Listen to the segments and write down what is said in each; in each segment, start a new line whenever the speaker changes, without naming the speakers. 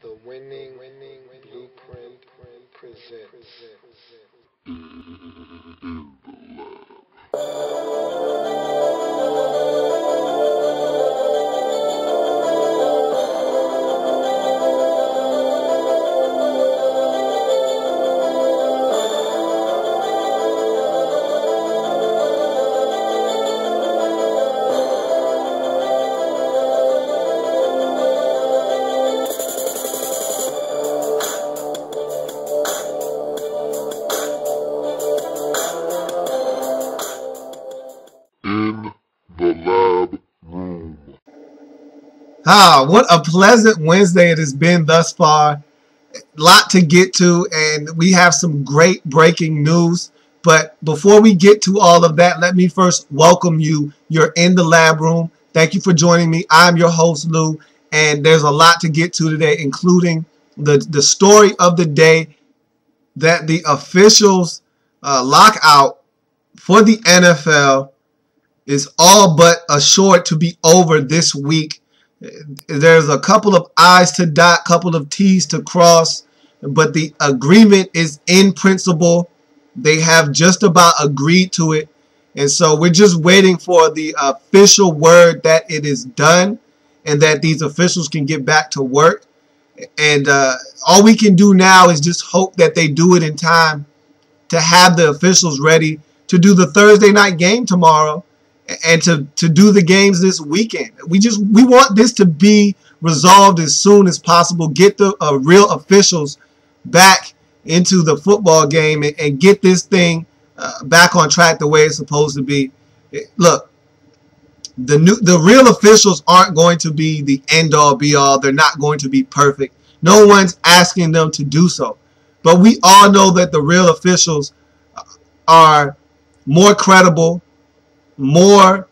The winning blueprint presents.
In the lab room.
What a pleasant Wednesday it has been thus far. Lot to get to, and we have some great breaking news. But before we get to all of that, let me first welcome you. You're in the lab room. Thank you for joining me. I'm your host, Lou, and there's a lot to get to today, including the story of the day that the officials lockout for the NFL is all but assured to be over this week. There's a couple of I's to dot, couple of T's to cross, but the agreement is in principle. They have just about agreed to it. And so we're just waiting for the official word that it is done and that these officials can get back to work. And all we can do now is just hope that they do it in time to have the officials ready to do the Thursday night game tomorrow and to do the games this weekend. We want this to be resolved as soon as possible. Get the real officials back into the football game and get this thing back on track the way it's supposed to be. Look, the real officials aren't going to be the end-all be-all. They're not going to be perfect. No one's asking them to do so. But we all know that the real officials are more credible, more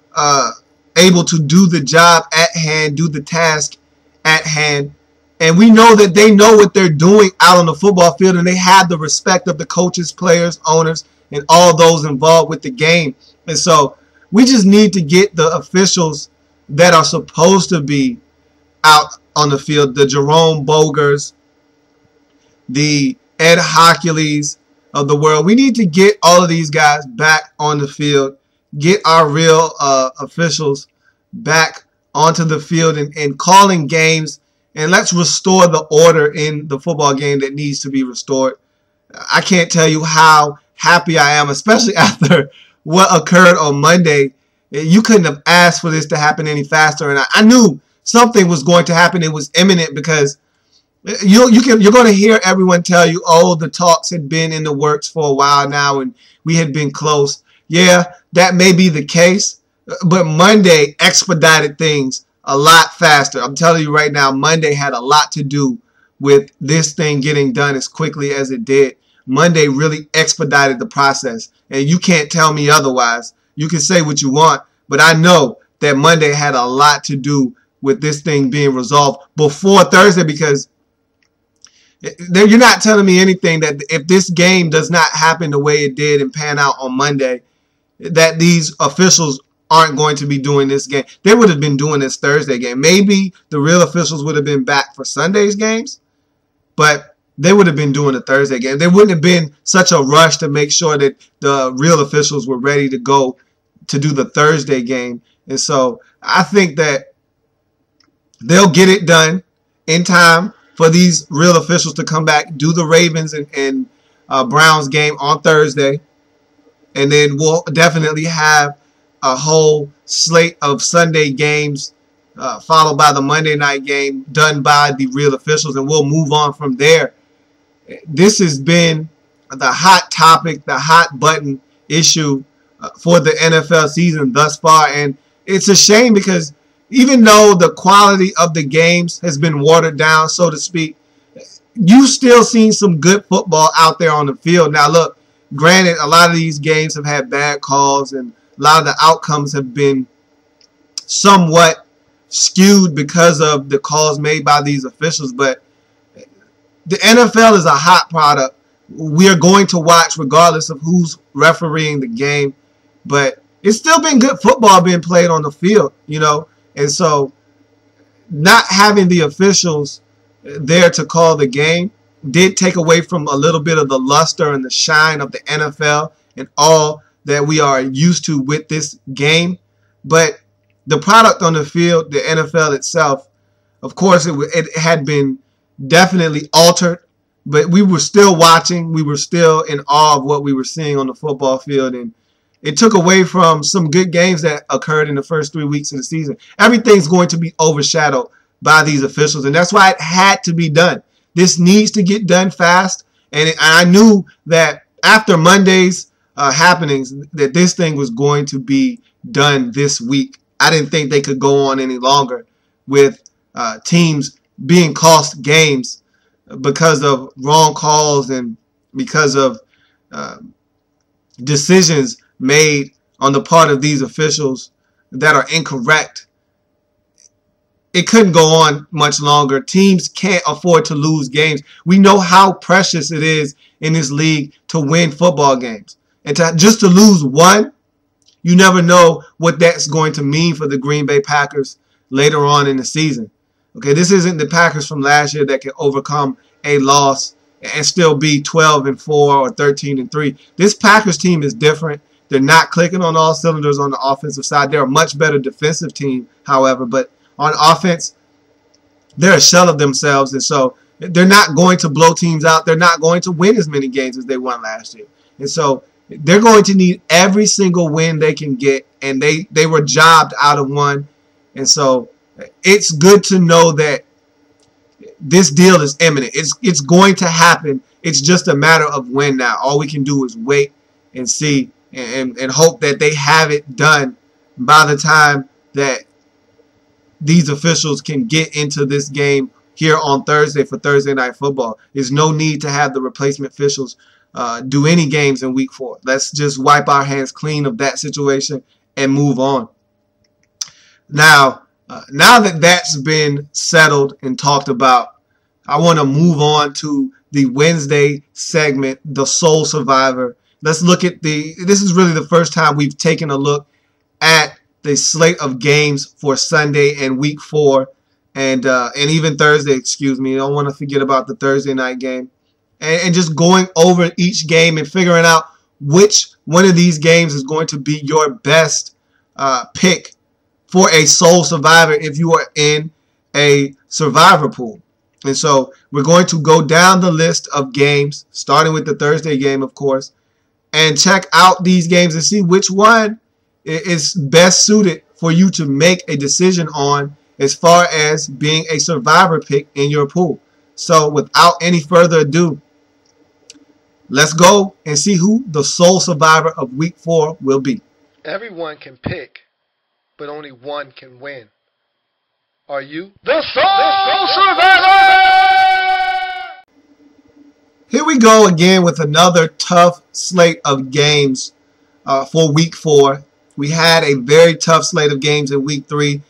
able to do the job at hand, do the task at hand. And we know that they know what they're doing out on the football field, and they have the respect of the coaches, players, owners, and all those involved with the game. And so we just need to get the officials that are supposed to be out on the field, the Jerome Bogers, the Ed Hockley's of the world. We need to get all of these guys back on the field, get our real officials back onto the field and calling games, and let's restore the order in the football game that needs to be restored. I can't tell you how happy I am, especially after what occurred on Monday. You couldn't have asked for this to happen any faster, and I knew something was going to happen. It was imminent because you're going to hear everyone tell you, oh, the talks had been in the works for a while now and we had been close. Yeah, that may be the case, but Monday expedited things a lot faster. I'm telling you right now, Monday had a lot to do with this thing getting done as quickly as it did. Monday really expedited the process, and you can't tell me otherwise. You can say what you want, but I know that Monday had a lot to do with this thing being resolved before Thursday, because you're not telling me anything that if this game does not happen the way it did and pan out on Monday, that these officials aren't going to be doing this game. They would have been doing this Thursday game. Maybe the real officials would have been back for Sunday's games, but they would have been doing the Thursday game. There wouldn't have been such a rush to make sure that the real officials were ready to go to do the Thursday game. And so I think that they'll get it done in time for these real officials to come back, do the Ravens and Browns game on Thursday. And then we'll definitely have a whole slate of Sunday games followed by the Monday night game done by the real officials, and we'll move on from there. This has been the hot topic, the hot button issue for the NFL season thus far. And it's a shame because even though the quality of the games has been watered down, so to speak, you've still seen some good football out there on the field. Now, look, granted, a lot of these games have had bad calls and a lot of the outcomes have been somewhat skewed because of the calls made by these officials. But the NFL is a hot product. We are going to watch regardless of who's refereeing the game. But it's still been good football being played on the field, you know. And so not having the officials there to call the game. Did take away from a little bit of the luster and the shine of the NFL and all that we are used to with this game. But the product on the field, the NFL itself, of course, it had been definitely altered. But we were still watching. We were still in awe of what we were seeing on the football field. And it took away from some good games that occurred in the first 3 weeks of the season. Everything's going to be overshadowed by these officials. And that's why it had to be done. This needs to get done fast. And I knew that after Monday's happenings that this thing was going to be done this week. I didn't think they could go on any longer with teams being cost games because of wrong calls and because of decisions made on the part of these officials that are incorrect. It couldn't go on much longer. Teams can't afford to lose games. We know how precious it is in this league to win football games. And just to lose one, you never know what that's going to mean for the Green Bay Packers later on in the season. Okay, this isn't the Packers from last year that can overcome a loss and still be 12-4 or 13-3. This Packers team is different. They're not clicking on all cylinders on the offensive side. They're a much better defensive team, however, but on offense, they're a shell of themselves, and so they're not going to blow teams out. They're not going to win as many games as they won last year. And so they're going to need every single win they can get, and they were jobbed out of one. And so it's good to know that this deal is imminent. It's going to happen. It's just a matter of when now. All we can do is wait and see and hope that they have it done by the time that these officials can get into this game here on Thursday for Thursday Night Football. There's no need to have the replacement officials do any games in Week 4. Let's just wipe our hands clean of that situation and move on. Now that that's been settled and talked about, I want to move on to the Wednesday segment, The Sole Survivor. Let's look at this is really the first time we've taken a look at the slate of games for Sunday and Week 4 and even Thursday, excuse me. I don't want to forget about the Thursday night game. And just going over each game and figuring out which one of these games is going to be your best pick for a sole survivor if you are in a survivor pool. And so we're going to go down the list of games, starting with the Thursday game, of course, and check out these games and see which one is best suited for you to make a decision on as far as being a survivor pick in your pool. So without any further ado, let's go and see who the sole survivor of Week 4 will be.
Everyone can pick, but only one can win. Are you the sole survivor?
Here we go again with another tough slate of games for Week 4. We had a very tough slate of games in Week 3.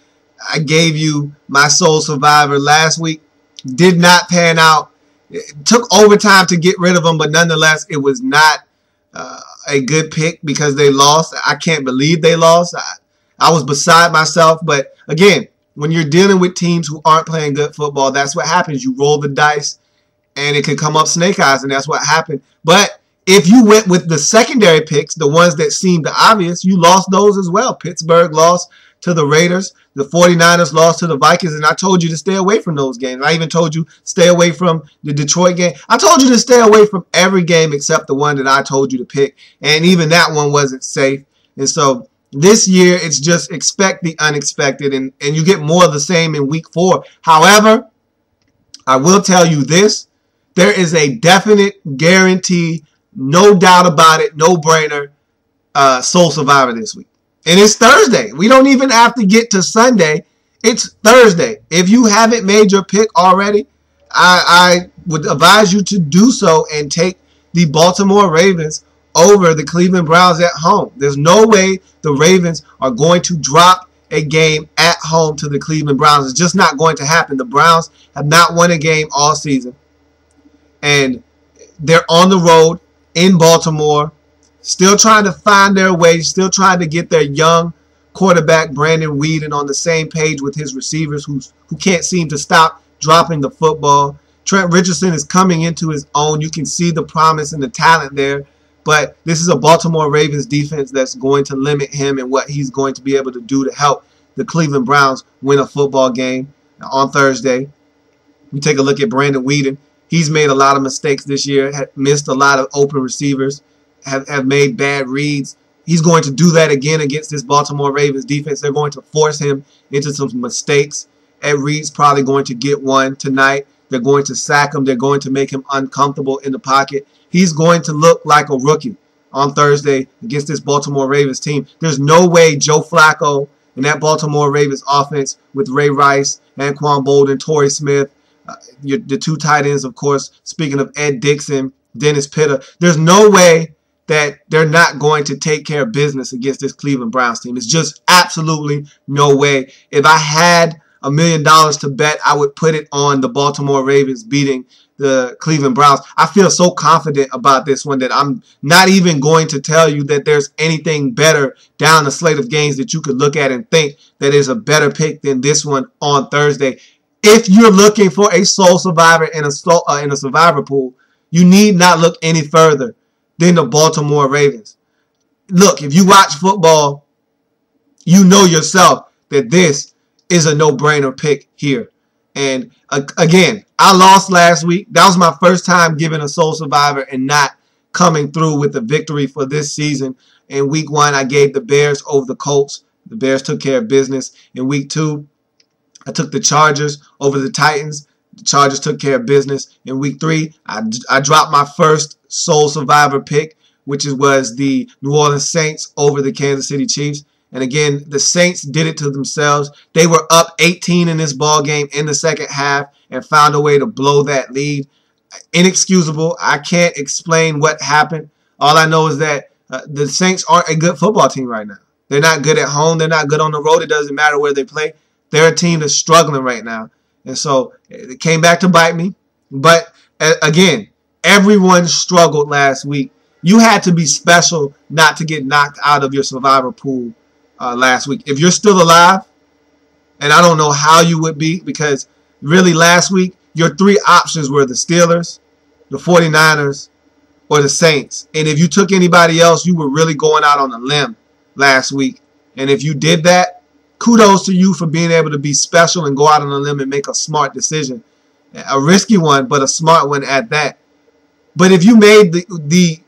I gave you my sole survivor last week. Did not pan out. It took overtime to get rid of them, but nonetheless, it was not a good pick because they lost. I can't believe they lost. I was beside myself. But again, when you're dealing with teams who aren't playing good football, that's what happens. You roll the dice, and it can come up snake eyes, and that's what happened. But if you went with the secondary picks, the ones that seemed obvious, you lost those as well. Pittsburgh lost to the Raiders. The 49ers lost to the Vikings, and I told you to stay away from those games. I even told you stay away from the Detroit game. I told you to stay away from every game except the one that I told you to pick, and even that one wasn't safe. And so this year, it's just expect the unexpected, and you get more of the same in Week 4. However, I will tell you this. There is a definite guarantee, no doubt about it, no-brainer, sole survivor this week. And it's Thursday. We don't even have to get to Sunday. It's Thursday. If you haven't made your pick already, I would advise you to do so and take the Baltimore Ravens over the Cleveland Browns at home. There's no way the Ravens are going to drop a game at home to the Cleveland Browns. It's just not going to happen. The Browns have not won a game all season. And they're on the road in Baltimore, still trying to find their way, still trying to get their young quarterback, Brandon Weeden, on the same page with his receivers who can't seem to stop dropping the football. Trent Richardson is coming into his own. You can see the promise and the talent there. But this is a Baltimore Ravens defense that's going to limit him and what he's going to be able to do to help the Cleveland Browns win a football game on Thursday. We take a look at Brandon Weeden. He's made a lot of mistakes this year, missed a lot of open receivers, have made bad reads. He's going to do that again against this Baltimore Ravens defense. They're going to force him into some mistakes. Ed Reed's probably going to get one tonight. They're going to sack him. They're going to make him uncomfortable in the pocket. He's going to look like a rookie on Thursday against this Baltimore Ravens team. There's no way Joe Flacco and that Baltimore Ravens offense with Ray Rice, Anquan Bolden, Torrey Smith, the two tight ends, of course, speaking of Ed Dixon, Dennis Pitta, there's no way that they're not going to take care of business against this Cleveland Browns team. It's just absolutely no way. If I had $1 million to bet, I would put it on the Baltimore Ravens beating the Cleveland Browns. I feel so confident about this one that I'm not even going to tell you that there's anything better down the slate of games that you could look at and think that is a better pick than this one on Thursday. If you're looking for a sole survivor in a survivor pool, you need not look any further than the Baltimore Ravens. Look, if you watch football, you know yourself that this is a no-brainer pick here. And again, I lost last week. That was my first time giving a sole survivor and not coming through with a victory for this season. In week 1, I gave the Bears over the Colts. The Bears took care of business. In week 2, I took the Chargers over the Titans. The Chargers took care of business. In week 3, I dropped my first sole survivor pick, which was the New Orleans Saints over the Kansas City Chiefs. And again, the Saints did it to themselves. They were up 18 in this ball game in the second half and found a way to blow that lead. Inexcusable. I can't explain what happened. All I know is that the Saints aren't a good football team right now. They're not good at home. They're not good on the road. It doesn't matter where they play. They're a team that's struggling right now. And so it came back to bite me. But again, everyone struggled last week. You had to be special not to get knocked out of your survivor pool last week. If you're still alive, and I don't know how you would be, because really last week, your 3 options were the Steelers, the 49ers, or the Saints. And if you took anybody else, you were really going out on a limb last week. And if you did that, kudos to you for being able to be special and go out on a limb and make a smart decision. A risky one, but a smart one at that. But if you made the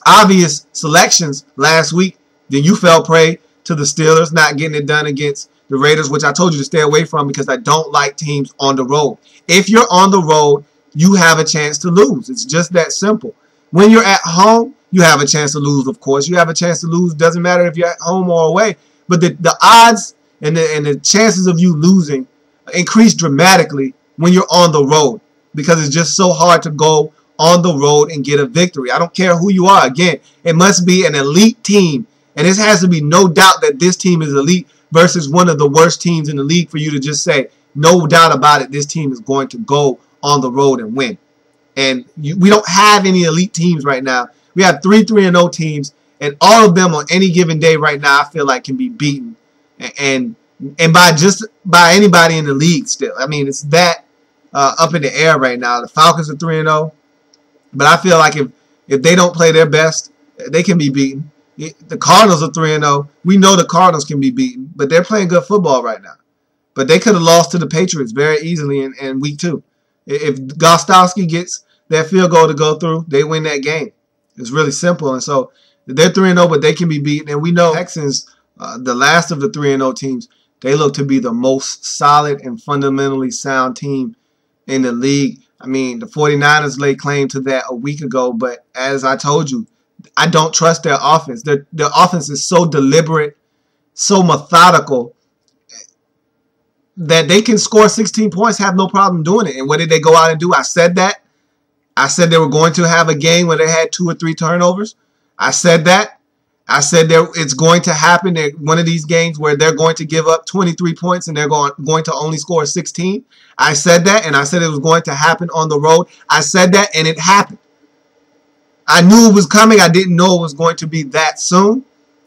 obvious selections last week, then you fell prey to the Steelers not getting it done against the Raiders, which I told you to stay away from because I don't like teams on the road. If you're on the road, you have a chance to lose. It's just that simple. When you're at home, you have a chance to lose, of course. You have a chance to lose. Doesn't matter if you're at home or away. But the odds and the chances of you losing increase dramatically when you're on the road because it's just so hard to go on the road and get a victory. I don't care who you are. Again, it must be an elite team. And it has to be no doubt that this team is elite versus one of the worst teams in the league for you to just say, no doubt about it, this team is going to go on the road and win. And we don't have any elite teams right now. We have 3 3-0 teams, and all of them on any given day right now I feel like can be beaten. And by anybody in the league still. I mean, it's that up in the air right now. The Falcons are 3-0. But I feel like if they don't play their best, they can be beaten. The Cardinals are 3-0. We know the Cardinals can be beaten, but they're playing good football right now. But they could have lost to the Patriots very easily in week 2. If Gostowski gets that field goal to go through, they win that game. It's really simple. And so they're 3-0, but they can be beaten. And we know Texans, the last of the 3-0 teams, they look to be the most solid and fundamentally sound team in the league. I mean, the 49ers laid claim to that a week ago, but as I told you, I don't trust their offense. Their offense is so deliberate, so methodical, that they can score 16 points, have no problem doing it. And what did they go out and do? I said that. I said they were going to have a game where they had 2 or 3 turnovers. I said that. I said it's going to happen in one of these games where they're going to give up 23 points and they're going to only score 16. I said that, and I said it was going to happen on the road. I said that, and it happened. I knew it was coming. I didn't know it was going to be that soon,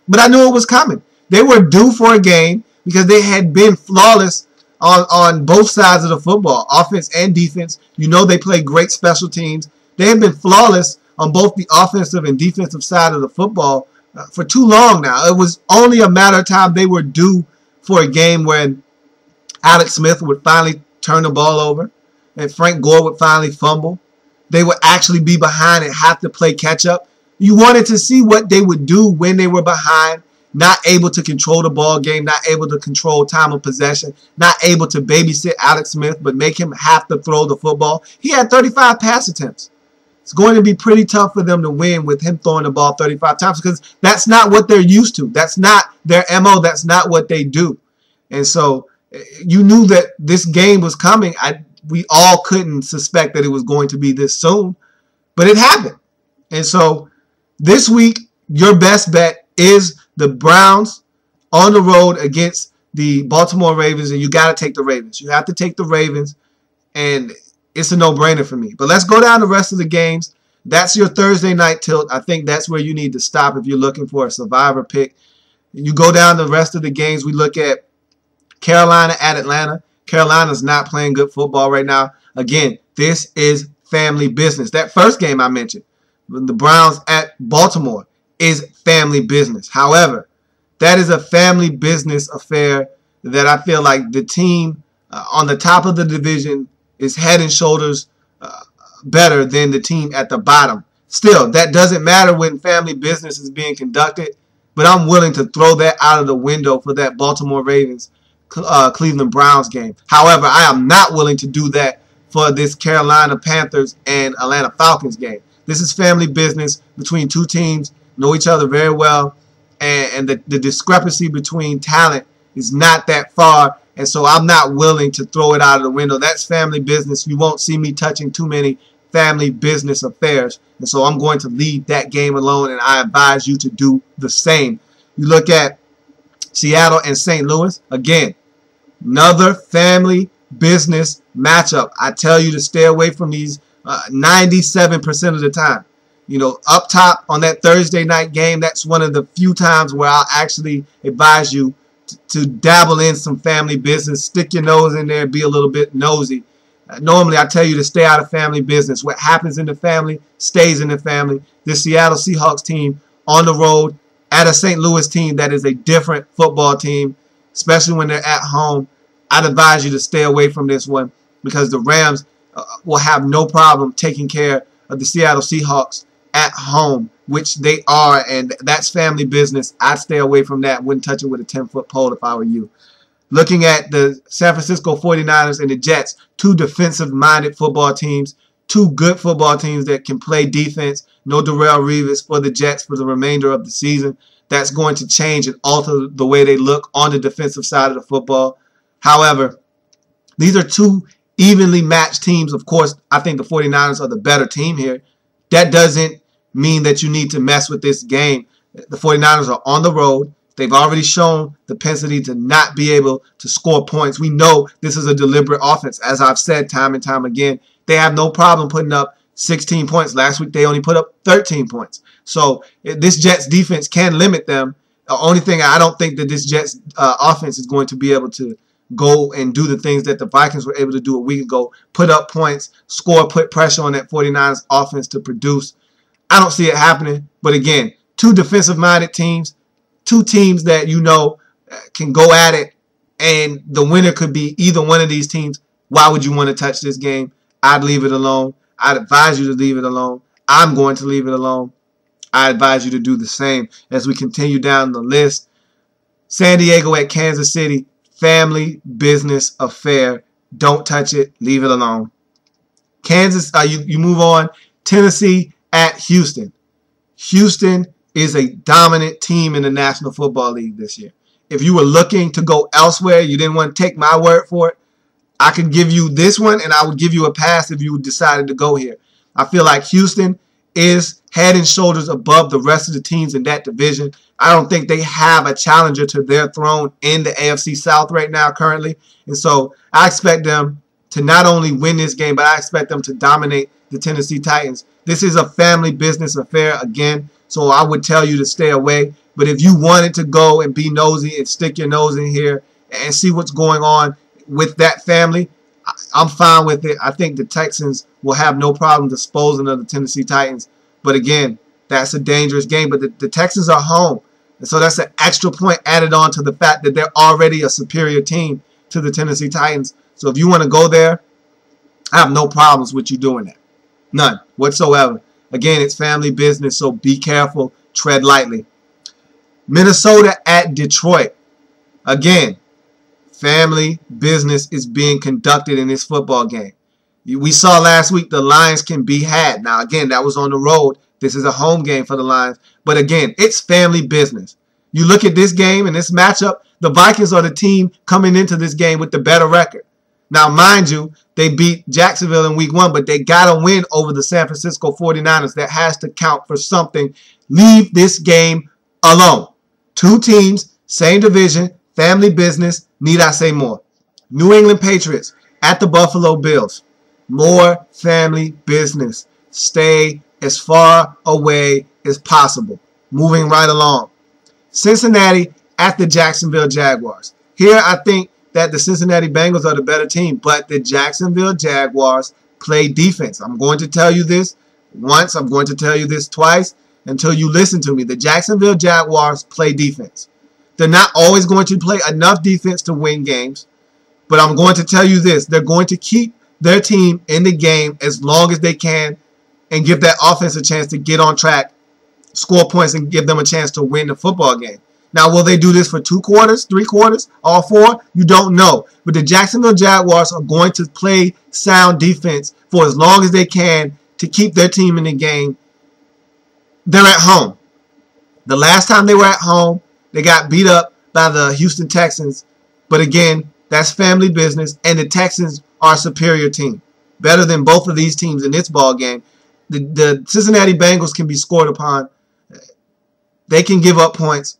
but I knew it was coming. They were due for a game because they had been flawless on both sides of the football, offense and defense. You know they play great special teams. They have been flawless on both the offensive and defensive side of the football for too long now. It was only a matter of time they were due for a game when Alex Smith would finally turn the ball over and Frank Gore would finally fumble. They would actually be behind and have to play catch up. You wanted to see what they would do when they were behind, not able to control the ball game, not able to control time of possession, not able to babysit Alex Smith, but make him have to throw the football. He had 35 pass attempts. It's going to be pretty tough for them to win with him throwing the ball 35 times because that's not what they're used to. That's not their MO. That's not what they do. And so you knew that this game was coming. We all couldn't suspect that it was going to be this soon, but it happened. And so this week, your best bet is the Browns on the road against the Baltimore Ravens, and you got to take the Ravens. You have to take the Ravens, and it's a no-brainer for me. But let's go down the rest of the games. That's your Thursday night tilt. I think that's where you need to stop if you're looking for a survivor pick. You go down the rest of the games. We look at Carolina at Atlanta. Carolina's not playing good football right now. Again, this is family business. That first game I mentioned, the Browns at Baltimore, is family business. However, that is a family business affair that I feel like the team on the top of the division is head and shoulders better than the team at the bottom. Still, that doesn't matter when family business is being conducted, but I'm willing to throw that out of the window for that Baltimore Ravens Cleveland Browns game. However, I am not willing to do that for this Carolina Panthers and Atlanta Falcons game. This is family business between two teams, know each other very well, and the discrepancy between talent is not that far, and so I'm not willing to throw it out of the window. That's family business. You won't see me touching too many family business affairs, and so I'm going to leave that game alone, and I advise you to do the same. You look at Seattle and St. Louis. Again, another family business matchup. I tell you to stay away from these 97% of the time. You know, up top on that Thursday night game, that's one of the few times where I'll actually advise you to dabble in some family business. Stick your nose in there, be a little bit nosy. Normally, I tell you to stay out of family business. What happens in the family stays in the family. This Seattle Seahawks team on the road at a St. Louis team that is a different football team, especially when they're at home. I'd advise you to stay away from this one because the Rams will have no problem taking care of the Seattle Seahawks at home, which they are, and that's family business. I'd stay away from that. Wouldn't touch it with a 10-foot pole if I were you. Looking at the San Francisco 49ers and the Jets, two defensive-minded football teams, two good football teams that can play defense. No Darrelle Revis for the Jets for the remainder of the season. That's going to change and alter the way they look on the defensive side of the football. However, these are two evenly matched teams. Of course, I think the 49ers are the better team here. That doesn't mean that you need to mess with this game. The 49ers are on the road. They've already shown the propensity to not be able to score points. We know this is a deliberate offense. As I've said time and time again, they have no problem putting up 16 points. Last week, they only put up 13 points. So this Jets defense can limit them. The only thing I don't think that this Jets offense is going to be able to go and do the things that the Vikings were able to do a week ago, put up points, score, put pressure on that 49ers offense to produce. I don't see it happening. But again, two defensive-minded teams, two teams that you know can go at it, and the winner could be either one of these teams. Why would you want to touch this game? I'd leave it alone. I'd advise you to leave it alone. I'm going to leave it alone. I advise you to do the same as we continue down the list. San Diego at Kansas City, family business affair. Don't touch it. Leave it alone. Kansas, you move on. Tennessee at Houston. Houston is a dominant team in the National Football League this year. If you were looking to go elsewhere, you didn't want to take my word for it, I could give you this one, and I would give you a pass if you decided to go here. I feel like Houston is head and shoulders above the rest of the teams in that division. I don't think they have a challenger to their throne in the AFC South right now currently. And so I expect them to not only win this game, but I expect them to dominate the Tennessee Titans. This is a family business affair again, so I would tell you to stay away. But if you wanted to go and be nosy and stick your nose in here and see what's going on, with that family, I'm fine with it. I think the Texans will have no problem disposing of the Tennessee Titans. But again, that's a dangerous game. But the Texans are home. And so that's an extra point added on to the fact that they're already a superior team to the Tennessee Titans. So if you want to go there, I have no problems with you doing that. None whatsoever. Again, it's family business, so be careful. Tread lightly. Minnesota at Detroit. Again, family business is being conducted in this football game. We saw last week the Lions can be had. Now, again, that was on the road. This is a home game for the Lions. But again, it's family business. You look at this game and this matchup, the Vikings are the team coming into this game with the better record. Now, mind you, they beat Jacksonville in week 1, but they got to win over the San Francisco 49ers. That has to count for something. Leave this game alone. Two teams, same division, family business. Need I say more? New England Patriots at the Buffalo Bills. More family business. Stay as far away as possible. Moving right along. Cincinnati at the Jacksonville Jaguars. Here I think that the Cincinnati Bengals are the better team, but the Jacksonville Jaguars play defense. I'm going to tell you this once. I'm going to tell you this twice until you listen to me. The Jacksonville Jaguars play defense. They're not always going to play enough defense to win games, but I'm going to tell you this. They're going to keep their team in the game as long as they can and give that offense a chance to get on track, score points, and give them a chance to win the football game. Now, will they do this for 2 quarters, 3 quarters, all 4? You don't know. But the Jacksonville Jaguars are going to play sound defense for as long as they can to keep their team in the game. They're at home. The last time they were at home, they got beat up by the Houston Texans. But again, that's family business, and the Texans are a superior team. Better than both of these teams in this ball game. The Cincinnati Bengals can be scored upon. They can give up points.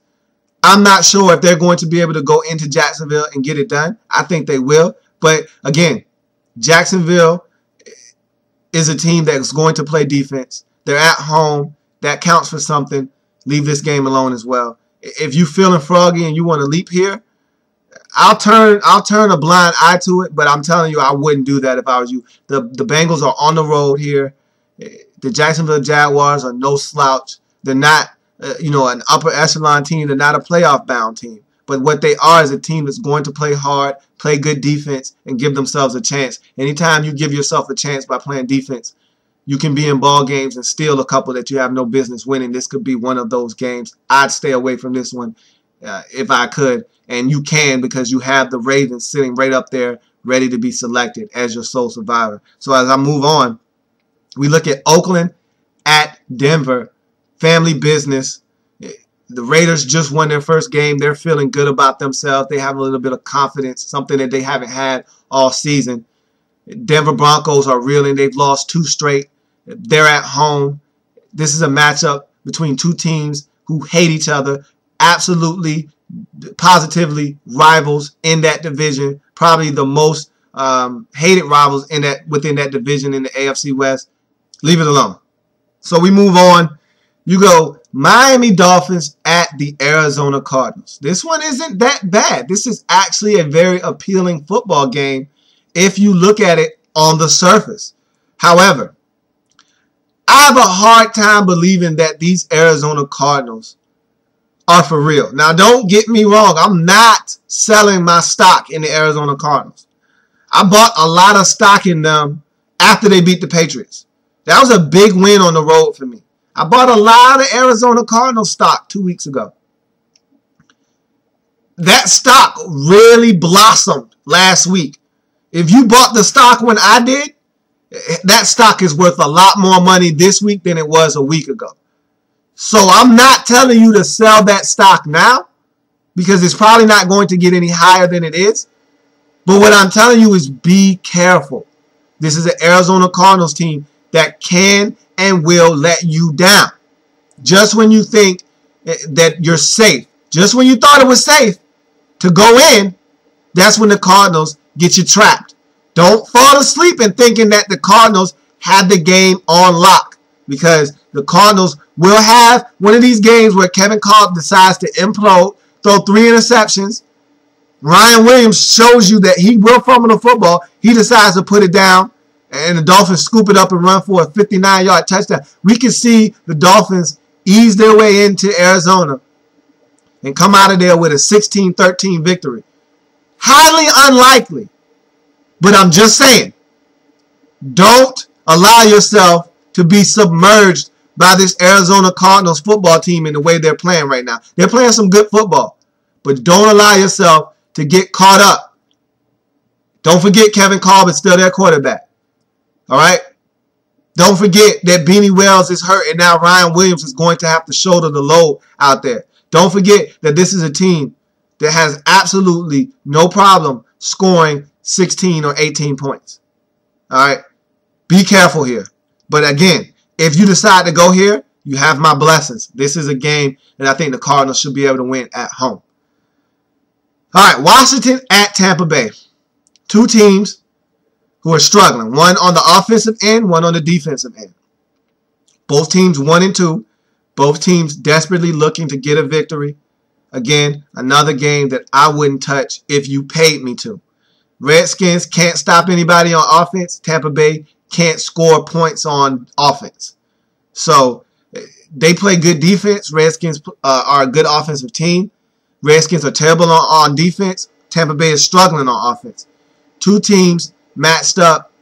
I'm not sure if they're going to be able to go into Jacksonville and get it done. I think they will. But again, Jacksonville is a team that's going to play defense. They're at home. That counts for something. Leave this game alone as well. If you're feeling froggy and you want to leap here, I'll turn a blind eye to it, but I'm telling you, I wouldn't do that if I was you. The Bengals are on the road here. The Jacksonville Jaguars are no slouch. They're not an upper echelon team. They're not a playoff bound team. But what they are is a team that's going to play hard, play good defense, and give themselves a chance. Anytime you give yourself a chance by playing defense, you can be in ball games and steal a couple that you have no business winning. This could be one of those games. I'd stay away from this one if I could. And you can, because you have the Ravens sitting right up there ready to be selected as your sole survivor. So as I move on, we look at Oakland at Denver. Family business. The Raiders just won their first game. They're feeling good about themselves. They have a little bit of confidence, something that they haven't had all season. Denver Broncos are reeling. They've lost 2 straight. They're at home. This is a matchup between 2 teams who hate each other. Absolutely, positively rivals in that division. Probably the most hated rivals within that division in the AFC West. Leave it alone. So we move on. You go Miami Dolphins at the Arizona Cardinals. This one isn't that bad. This is actually a very appealing football game if you look at it on the surface. However, I have a hard time believing that these Arizona Cardinals are for real. Now, don't get me wrong. I'm not selling my stock in the Arizona Cardinals. I bought a lot of stock in them after they beat the Patriots. That was a big win on the road for me. I bought a lot of Arizona Cardinals stock 2 weeks ago. That stock really blossomed last week. If you bought the stock when I did, that stock is worth a lot more money this week than it was a week ago. So I'm not telling you to sell that stock now because it's probably not going to get any higher than it is. But what I'm telling you is be careful. This is an Arizona Cardinals team that can and will let you down. Just when you think that you're safe, just when you thought it was safe to go in, that's when the Cardinals get you trapped. Don't fall asleep in thinking that the Cardinals have the game on lock, because the Cardinals will have one of these games where Kevin Kolb decides to implode, throw 3 interceptions, Ryan Williams shows you that he will fumble the football. He decides to put it down, and the Dolphins scoop it up and run for a 59-yard touchdown. We can see the Dolphins ease their way into Arizona and come out of there with a 16-13 victory. Highly unlikely, but I'm just saying, don't allow yourself to be submerged by this Arizona Cardinals football team in the way they're playing right now. They're playing some good football, but don't allow yourself to get caught up. Don't forget Kevin Kolb is still their quarterback. All right? Don't forget that Beanie Wells is hurt, and now Ryan Williams is going to have to shoulder the load out there. Don't forget that this is a team that has absolutely no problem scoring 16 or 18 points. All right? Be careful here. But again, if you decide to go here, you have my blessings. This is a game that I think the Cardinals should be able to win at home. All right, Washington at Tampa Bay. Two teams who are struggling. One on the offensive end, one on the defensive end. Both teams 1-2. Both teams desperately looking to get a victory. Again, another game that I wouldn't touch if you paid me to. Redskins can't stop anybody on offense. Tampa Bay can't score points on offense. So they play good defense. Redskins are a good offensive team. Redskins are terrible on defense. Tampa Bay is struggling on offense. Two teams matched up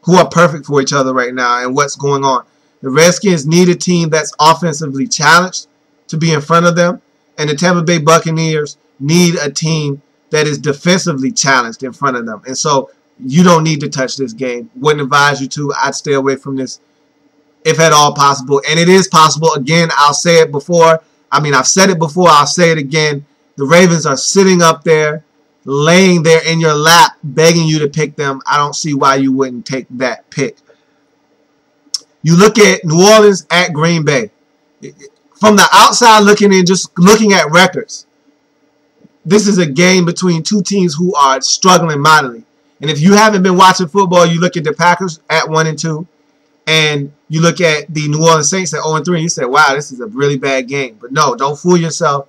who are perfect for each other right now and what's going on. The Redskins need a team that's offensively challenged to be in front of them, and the Tampa Bay Buccaneers need a team that is defensively challenged in front of them. And so you don't need to touch this game. Wouldn't advise you to. I'd stay away from this if at all possible. And it is possible. Again, I'll say it before. I've said it before. I'll say it again. The Ravens are sitting up there, laying there in your lap, begging you to pick them. I don't see why you wouldn't take that pick. You look at New Orleans at Green Bay. From the outside looking in, just looking at records, this is a game between two teams who are struggling mightily. And if you haven't been watching football, you look at the Packers at 1-2, and you look at the New Orleans Saints at 0-3, and you say, wow, this is a really bad game. But no, don't fool yourself.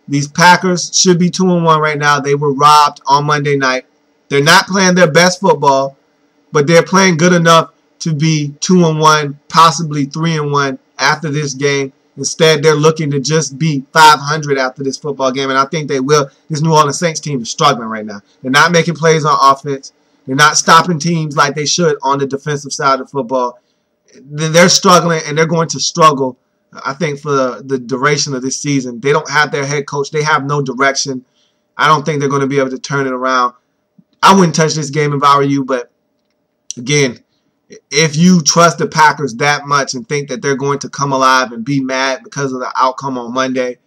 These Packers should be 2-1 right now. They were robbed on Monday night. They're not playing their best football, but they're playing good enough to be 2-1, possibly 3-1 after this game. Instead, they're looking to just be 500 after this football game, and I think they will. This New Orleans Saints team is struggling right now. They're not making plays on offense. They're not stopping teams like they should on the defensive side of football. They're struggling, and they're going to struggle, I think, for the duration of this season. They don't have their head coach. They have no direction. I don't think they're going to be able to turn it around. I wouldn't touch this game if I were you, but again, if you trust the Packers that much and think that they're going to come alive and be mad because of the outcome on Monday,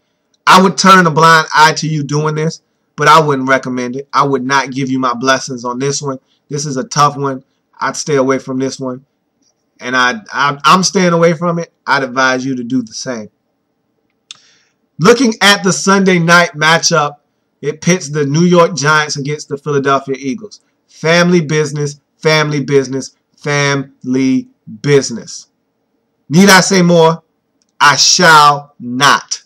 I would turn a blind eye to you doing this, but I wouldn't recommend it. I would not give you my blessings on this one. This is a tough one. I'd stay away from this one, and I'm staying away from it. I'd advise you to do the same. Looking at the Sunday night matchup, it pits the New York Giants against the Philadelphia Eagles. Family business, family business, family business. Need I say more? I shall not.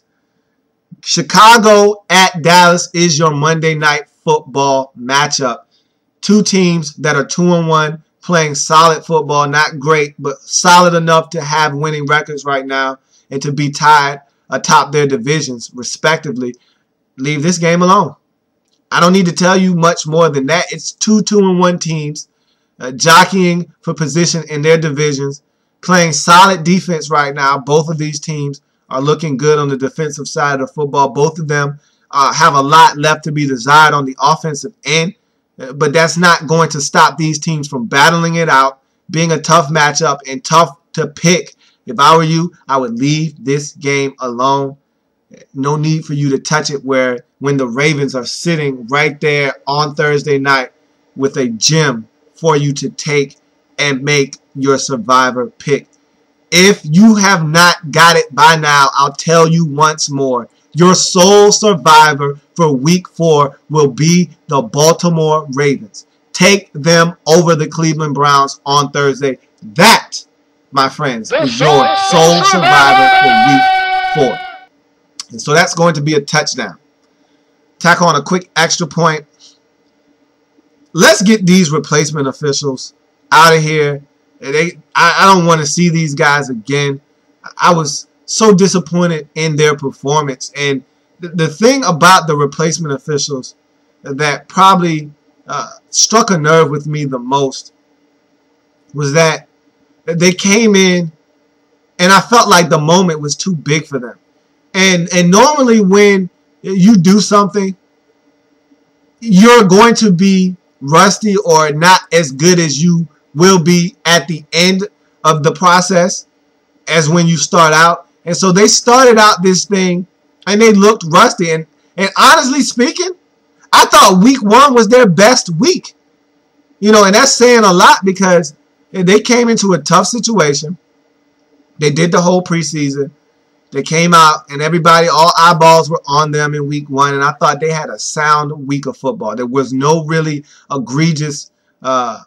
Chicago at Dallas is your Monday night football matchup. Two teams that are 2-1, playing solid football, not great, but solid enough to have winning records right now and to be tied atop their divisions, respectively. Leave this game alone. I don't need to tell you much more than that. It's two 2-1 teams jockeying for position in their divisions, playing solid defense right now. Both of these teams are looking good on the defensive side of football. Both of them have a lot left to be desired on the offensive end, but that's not going to stop these teams from battling it out, being a tough matchup and tough to pick. If I were you, I would leave this game alone. No need for you to touch it when the Ravens are sitting right there on Thursday night with a gem for you to take and make your survivor pick. If you have not got it by now, I'll tell you once more. Your sole survivor for Week 4 will be the Baltimore Ravens. Take them over the Cleveland Browns on Thursday. That, my friends, is your sole survivor for Week 4. And so that's going to be a touchdown. tack on a quick extra point. Let's get these replacement officials out of here. I don't want to see these guys again. I was so disappointed in their performance. And the thing about the replacement officials that probably struck a nerve with me the most was that they came in and I felt like the moment was too big for them. And normally when you do something, you're going to be rusty or not as good as you will be at the end of the process as when you start out. And so they started out this thing and they looked rusty. And honestly speaking, I thought week 1 was their best week. You know, and that's saying a lot because they came into a tough situation. They did the whole preseason. They came out and everybody, all eyeballs were on them in week 1. And I thought they had a sound week of football. There was no really egregious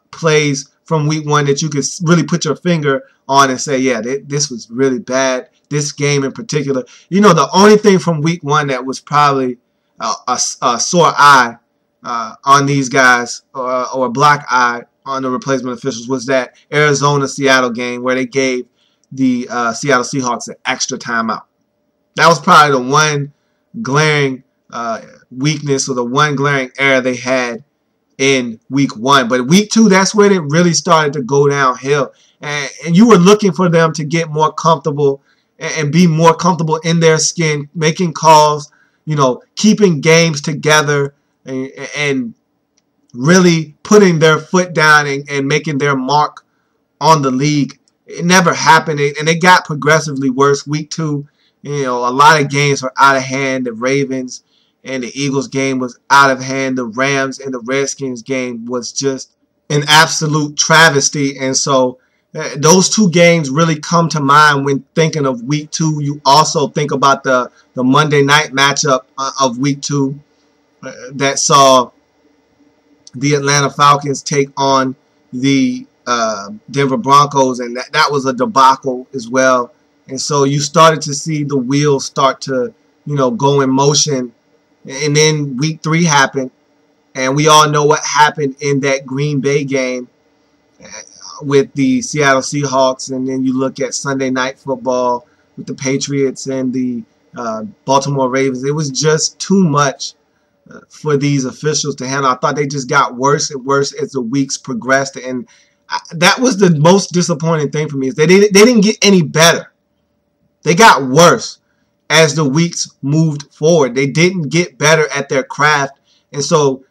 plays from week 1 that you could really put your finger on and say, yeah, this was really bad. This game in particular. You know, the only thing from week 1 that was probably a sore eye on these guys or a black eye on the replacement officials was that Arizona-Seattle game where they gave the Seattle Seahawks an extra timeout. That was probably the one glaring weakness or the one glaring error they had in week 1. But week 2, that's when it really started to go downhill. And you were looking for them to get more comfortable and be more comfortable in their skin, making calls, you know, keeping games together and really putting their foot down and making their mark on the league. It never happened, and it got progressively worse. Week 2, you know, a lot of games were out of hand. The Ravens and the Eagles game was out of hand. The Rams and the Redskins game was just an absolute travesty. And so those 2 games really come to mind when thinking of week 2. You also think about the Monday night matchup of week 2 that saw the Atlanta Falcons take on the Denver Broncos, and that was a debacle as well. And so you started to see the wheels start to, you know, go in motion. And then week 3 happened, and we all know what happened in that Green Bay game with the Seattle Seahawks. And then you look at Sunday Night Football with the Patriots and the Baltimore Ravens. It was just too much for these officials to handle. I thought they just got worse and worse as the weeks progressed, and that was the most disappointing thing for me, is they didn't get any better. They got worse as the weeks moved forward. They didn't get better at their craft. And so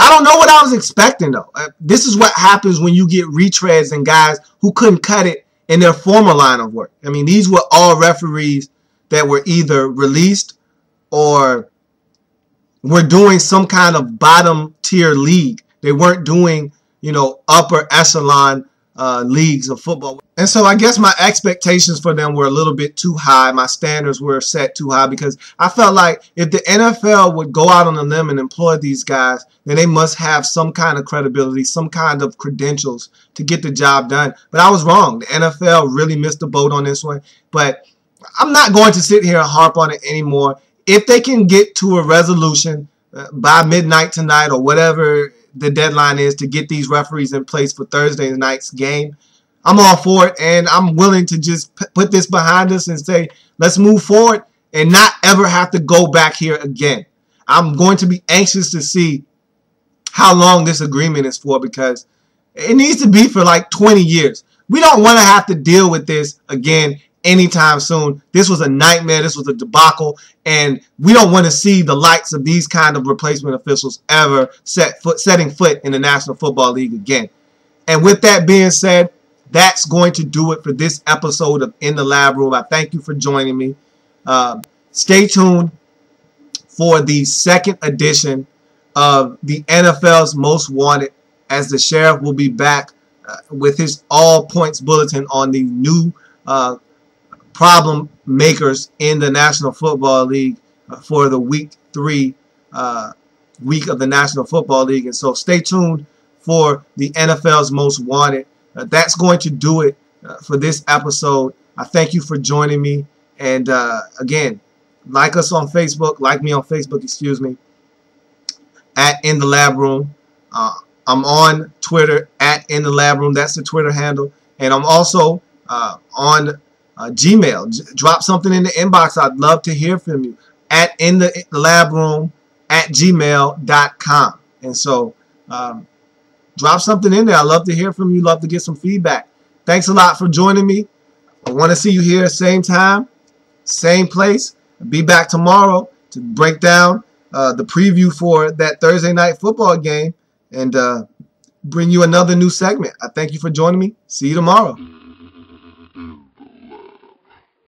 I don't know what I was expecting, though. This is what happens when you get retreads and guys who couldn't cut it in their former line of work. I mean, these were all referees that were either released or were doing some kind of bottom tier league. They weren't doing, you know, upper echelon leagues of football. And so I guess my expectations for them were a little bit too high. My standards were set too high because I felt like if the NFL would go out on a limb and employ these guys, then they must have some kind of credibility, some kind of credentials to get the job done. But I was wrong. The NFL really missed the boat on this one. But I'm not going to sit here and harp on it anymore. If they can get to a resolution by midnight tonight or whatever the deadline is to get these referees in place for Thursday night's game, I'm all for it, and I'm willing to just put this behind us and say, let's move forward and not ever have to go back here again. I'm going to be anxious to see how long this agreement is for, because it needs to be for like 20 years. We don't want to have to deal with this again anytime soon. This was a nightmare. This was a debacle, and we don't want to see the likes of these kind of replacement officials ever setting foot in the National Football League again. And with that being said, that's going to do it for this episode of In the Lab Room. I thank you for joining me. Stay tuned for the second edition of the NFL's Most Wanted, as the sheriff will be back with his all points bulletin on the new problem makers in the National Football League for the week 3 week of the National Football League. And so stay tuned for the NFL's Most Wanted. That's going to do it for this episode. I thank you for joining me. And again, Like us on Facebook. Like me on Facebook, excuse me, at In the Lab Room. I'm on Twitter at In the Lab Room. That's the Twitter handle. And I'm also on Gmail. Drop something in the inbox. I'd love to hear from you at In the Lab Room at gmail.com. And so drop something in there. I'd love to hear from you. Love to get some feedback. Thanks a lot for joining me. I want to see you here same time, same place. Be back tomorrow to break down the preview for that Thursday night football game and bring you another new segment. I thank you for joining me. See you tomorrow.